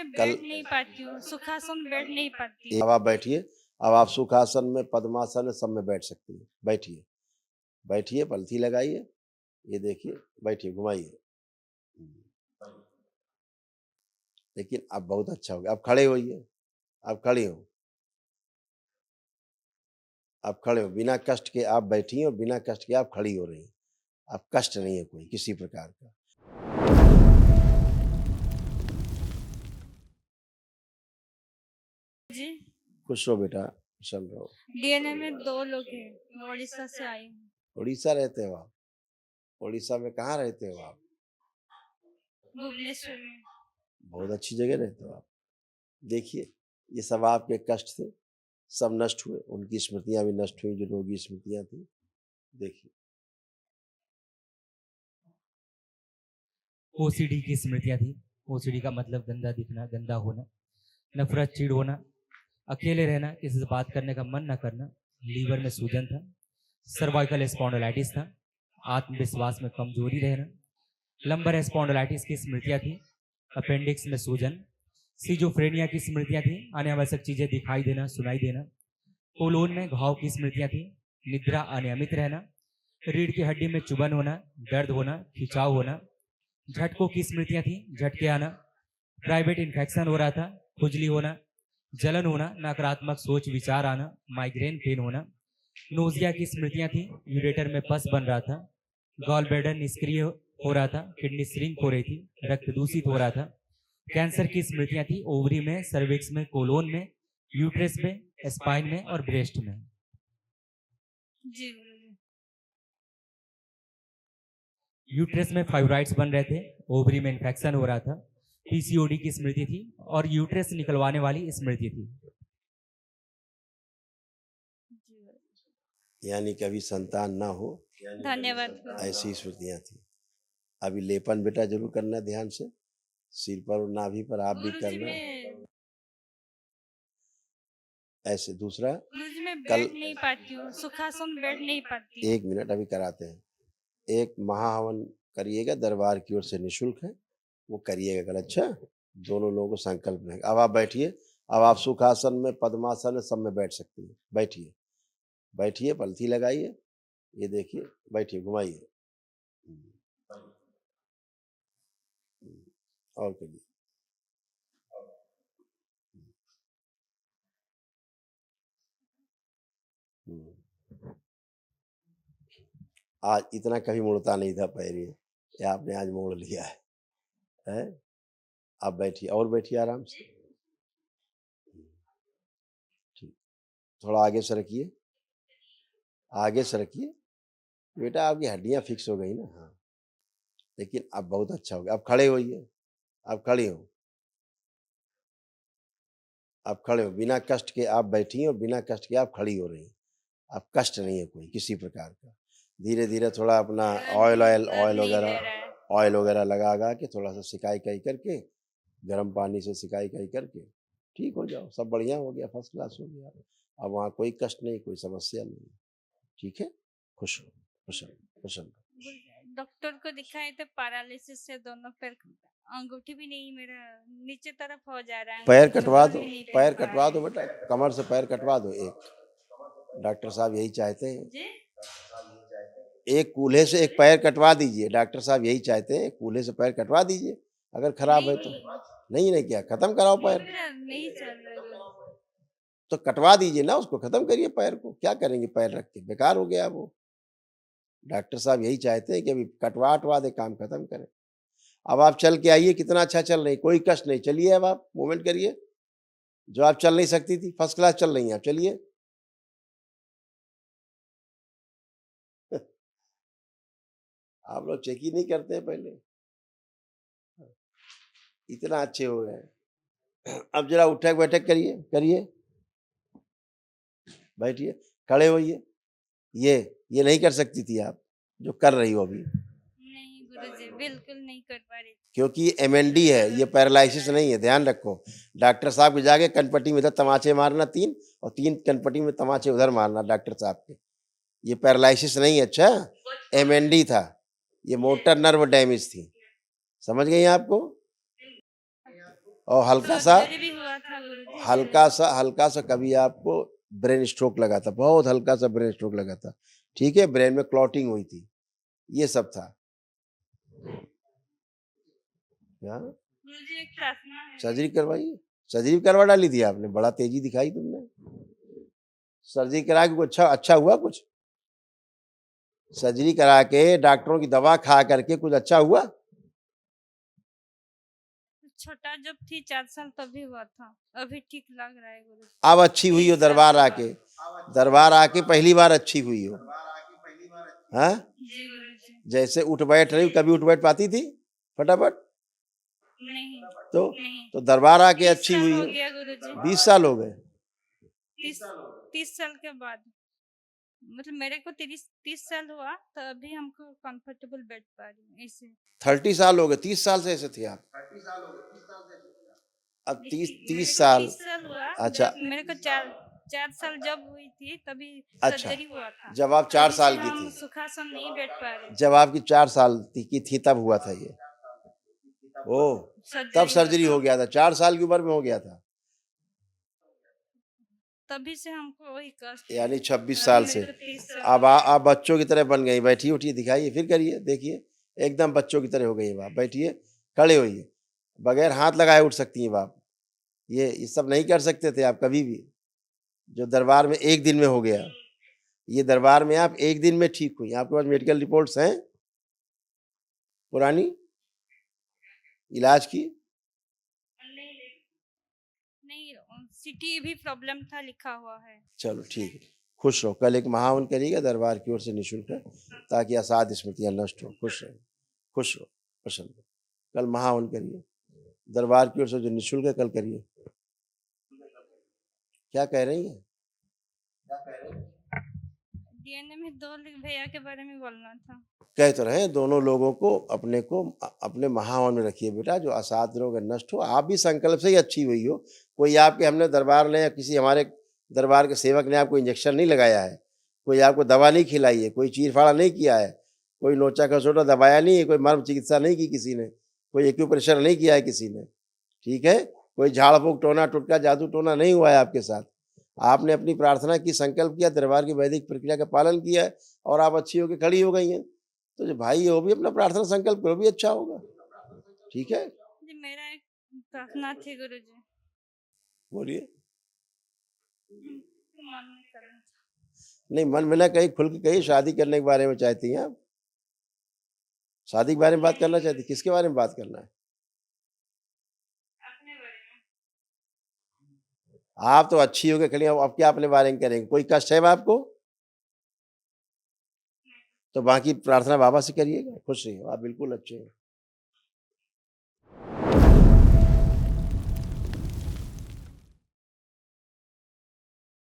मैं कल बैठ नहीं पाती हूँ, सुखासन बैठ नहीं पाती अब हूँ। आप बैठिए। अब आप सुखासन में, पद्मासन में, सब में बैठ सकती हैं। बैठिए, बैठिए, पलथी लगाइए, ये देखिए, बैठिए, घुमाइए। लेकिन अब बहुत अच्छा हो गया। अब खड़े होइए, अब खड़ी हो, अब खड़े हो। बिना कष्ट के आप बैठी हैं और बिना कष्ट के आप खड़ी हो रही हैं। अब कष्ट नहीं है कोई किसी प्रकार का। जी, खुश रहो बेटा, प्रसन्न रहो। डीएनए में 2 लोग हैं, मैं उड़ीसा से आई हूँ। उड़ीसा रहते हो आप? उड़ीसा में कहाँ रहते हो आप? भुवनेश्वर में। बहुत अच्छी जगह रहते हो आप। देखिए, ये सब आपके कष्ट थे, सब नष्ट हुए। उनकी स्मृतियां भी नष्ट हुई, जो रोगी स्मृतियां थी। देखिए, ओसीडी की स्मृतियां थी। ओसीडी का मतलब गंदा दिखना, गंदा होना, नफरत, चिढ़ होना, अकेले रहना, किसी से बात करने का मन न करना, लीवर में सूजन था, सर्वाइकल स्पॉन्डिलाइटिस था, आत्मविश्वास में कमजोरी रहना, लंबर स्पॉन्डिलाइटिस की स्मृतियां थी, अपेंडिक्स में सूजन, सिजोफ्रेनिया की स्मृतियां थी, अनावश्यक चीजें दिखाई देना, सुनाई देना, कोलोन में घाव की स्मृतियां थी, निद्रा अनियमित रहना, रीढ़ की हड्डी में चुभन होना, दर्द होना, खिंचाव होना, झटकों की स्मृतियां थी, झटके आना, प्राइवेट इन्फेक्शन हो रहा था, खुजली होना, जलन होना, नकारात्मक सोच विचार आना, माइग्रेन पेन होना, नोजिया की स्मृतियां थी, यूरेटर में पस बन रहा था, गॉल ब्लैडर निष्क्रिय हो रहा था, किडनी श्रिंक हो रही थी, रक्त दूषित हो रहा था, कैंसर की स्मृतियां थी, ओवरी में, सर्विक्स में, कोलोन में, यूट्रस में, स्पाइन में और ब्रेस्ट में। जी गुरुजी। यूट्रस में फाइब्राइड्स बन रहे थे, ओवरी में इन्फेक्शन हो रहा था, पीसीओडी की स्मृति थी और यूट्रस निकलवाने वाली स्मृति थी। यानी कभी संतान ना हो, धन्यवाद गुरुजी। ऐसी स्मृतियां थी। अभी लेपन बेटा जरूर करना ध्यान से, सिर पर और नाभि पर आप भी गुरुजी करना। मैं ऐसे दूसरा, गुरुजी मैं कल बैठ नहीं पाती हूँ, सुखासन बैठ नहीं पाती। 1 मिनट अभी कराते हैं। एक महाहवन करिएगा, दरबार की ओर से निःशुल्क है, वो करिएगा कल। अच्छा, दोनों लोगों को संकल्प रहेगा। अब आप बैठिए। अब आप सुखासन में, पद्मासन में, सब में बैठ सकती हैं। बैठिए, बैठिए, पलथी लगाइए, ये देखिए, बैठिए, घुमाइए। और करिए। आज इतना कभी मुड़ता नहीं था पैर, ये आपने आज मोड़ लिया है? आप बैठिए और बैठिए आराम से। ठीक, थोड़ा आगे सरकिए, आगे सरकिए। बेटा आपकी हड्डियां फिक्स हो गई ना। हाँ, लेकिन अब बहुत अच्छा हो गया। अब खड़े होइए, अब खड़े हो, अब खड़े हो। बिना कष्ट के आप बैठी हैं और बिना कष्ट के आप खड़ी हो रही हैं। अब कष्ट नहीं है कोई किसी प्रकार का। धीरे धीरे थोड़ा अपना ऑयल वगैरह लगा के थोड़ा सा सिकाई कई करके, गर्म पानी से सिकाई कई करके ठीक हो जाओ। सब बढ़िया हो गया, फर्स्ट क्लास हो गया। अब वहाँ कोई कष्ट नहीं, कोई समस्या नहीं। ठीक है, खुश हो, प्रसन्न प्रसन्न। डॉक्टर को दिखाए थे, पैरालिसिस से दोनों पैर, अंगूठी भी नहीं मेरा नीचे तरफ हो जा रहा है। पैर कटवा दो, पैर कटवा दो बेटा, कमर से पैर कटवा दो। एक डॉक्टर साहब यही चाहते हैं जी? एक कूल्हे से एक पैर कटवा दीजिए। डॉक्टर साहब यही चाहते हैं, कूल्हे से पैर कटवा दीजिए अगर खराब है तो। नहीं क्या, खत्म कराओ पैर। नहीं चल रहा। तो कटवा दीजिए ना, उसको खत्म करिए पैर को। क्या करेंगे पैर रख के, बेकार हो गया वो। डॉक्टर साहब यही चाहते हैं कि अभी कटवा दे, काम खत्म करें। अब आप चल के आइए, कितना अच्छा चल रही, कोई कष्ट नहीं। चलिए, अब आप मूवमेंट करिए। जो आप चल नहीं सकती थी, फर्स्ट क्लास चल रही हैं आप, चलिए। आप लोग चेक ही नहीं करते पहले, इतना अच्छे हो गए। अब जरा उठक बैठक करिए, बैठिए, खड़े होइए। ये नहीं कर सकती थी आप, जो कर रही हो अभी। नहीं गुरुजी, बिल्कुल नहीं कर पा रही। क्योंकि MND है, ये पैरालिसिस नहीं है, ध्यान रखो। डॉक्टर साहब के जाके कनपट्टी में इधर तमाचे मारना 3 और 3 कनपट्टी में तमाचे उधर मारना डॉक्टर साहब के। ये पैरालिसिस नहीं है। अच्छा, MND था, ये मोटर नर्व डैमेज थी। समझ गई आपको? और हल्का सा सर्जरी भी हुआ था गुरुजी। हल्का सा कभी आपको ब्रेन स्ट्रोक लगा था, बहुत हल्का सा ब्रेन स्ट्रोक लगा था, ठीक है, ब्रेन में क्लॉटिंग हुई थी, ये सब था। क्या गुरुजी एक प्रार्थना है। सर्जरी करवाइए, सर्जरी करवा डाली थी आपने, बड़ा तेजी दिखाई तुमने। सर्जरी करा के कुछ अच्छा हुआ? कुछ सर्जरी करा के डॉक्टरों की दवा खा करके कुछ अच्छा हुआ? छोटा जब थी 4 साल तभी हुआ था, अभी ठीक लग रहा है गुरुजी। अब अच्छी हुई हो दरबार आके? दरबार आके पहली बार अच्छी हुई हो? हाँ, जी गुरुजी। जैसे उठ बैठ रही, कभी उठ बैठ पाती थी फटाफट? नहीं तो नहीं, तो दरबार आके 30 अच्छी साल हुई हो हो। गया गुरुजी। 20 साल हो गए। 30 साल के बाद, मतलब मेरे को 30 साल हुआ तो अभी हमको कंफर्टेबल बैठ पा रही हूँ ऐसे। 30 साल हो गए, 30 साल से ऐसे थे आप? अब 30 साल। 30 साल हुआ। अच्छा। जब मेरे को 4 साल जब हुई थी तभी अच्छा, सर्जरी हुआ था। जब आप 4 तभी साल से की हम थी, सुखासन नहीं बैठ पा रहे। जब आपकी 4 साल की थी तब हुआ था ये? ओ, तब सर्जरी हो गया था, 4 साल की उम्र में हो गया था, तभी से हमको वही कष्ट। यानी 26 अभी साल मेरे से। को 30 साल अब आप बच्चों की तरह बन गई, बैठिए उठिए दिखाइए, फिर करिए, देखिए एकदम बच्चों की तरह हो गई है आप, बैठिए, खड़े होइए, बगैर हाथ लगाए उठ सकती हैं आप। ये सब नहीं कर सकते थे आप कभी भी, जो दरबार में एक दिन में हो गया। ये दरबार में आप एक दिन में ठीक हुई। आपके पास मेडिकल रिपोर्ट्स हैं पुरानी इलाज की? नहीं, सिटी भी प्रॉब्लम था लिखा हुआ है। चलो ठीक है, खुश रहो। कल एक महावन करिएगा दरबार की ओर से निःशुल्क, ताकि असाध स्मृतियां नष्ट हो। खुश रहो, खुश रहो, प्रसन्न रहो। कल महावन करिए दरबार की ओर से, जो निःशुल्क है, कल करिए। क्या कह रही हैं? डीएनए में 2 भैया के बारे में बोलना था। कह तो रहे हैं, दोनों लोगों को अपने महावन में रखिए बेटा, जो असाध रोग नष्ट हो। आप भी संकल्प से ही अच्छी हुई हो। कोई आपके हमने दरबार ने या किसी हमारे दरबार के सेवक ने आपको इंजेक्शन नहीं लगाया है, कोई आपको दवा नहीं खिलाई है, कोई चीरफाड़ा नहीं किया है, कोई नोचा खसोटा दबाया नहीं है, कोई मर्म चिकित्सा नहीं की किसी ने, कोई एक्यूप्रेशर नहीं किया है किसी ने, ठीक है, कोई झाड़ फूक टोना टुटका जादू टोना नहीं हुआ है आपके साथ। आपने अपनी प्रार्थना की, संकल्प किया, दरबार की वैदिक प्रक्रिया का पालन किया है, और आप अच्छी होकर खड़ी हो गई हैं। तो जो भाई है वो भी अपना प्रार्थना संकल्प करो, भी अच्छा होगा, ठीक है? जी मेरा एक प्रार्थना थी गुरुजी। बोलिए। मन में करना था। नहीं, मन में ना कहीं, खुल के कहीं। शादी करने के बारे में चाहती हैं आप? शादी के बारे में बात करना चाहती, किसके बारे में बात करना है? अपने बारे में। आप तो अच्छी हो गई खड़ी, अब क्या अपने बारे में करेंगे? कोई कष्ट है आपको तो बाकी प्रार्थना बाबा से करिएगा। खुश रहिए, आप बिल्कुल अच्छे हैं।